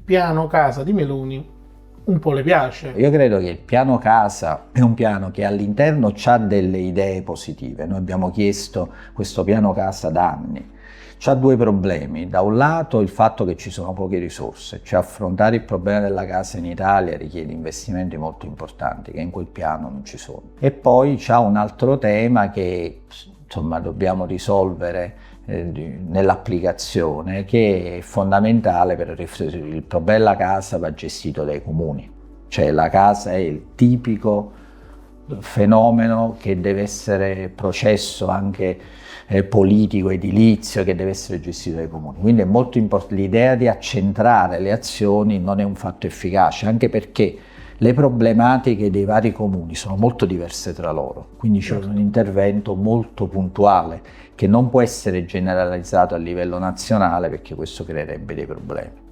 piano casa di Meloni un po' le piace. Io credo che il piano casa è un piano che all'interno ha delle idee positive. Noi abbiamo chiesto questo piano casa da anni. C'ha due problemi: da un lato il fatto che ci sono poche risorse, cioè affrontare il problema della casa in Italia richiede investimenti molto importanti che in quel piano non ci sono, e poi c'ha un altro tema che insomma dobbiamo risolvere nell'applicazione, che è fondamentale per il problema della casa va gestito dai comuni, cioè la casa è il tipico fenomeno che deve essere processo anche politico, edilizio, che deve essere gestito dai comuni. Quindi è molto importante l'idea di accentrare le azioni, non è un fatto efficace, anche perché le problematiche dei vari comuni sono molto diverse tra loro, quindi c'è un intervento molto puntuale che non può essere generalizzato a livello nazionale, perché questo creerebbe dei problemi.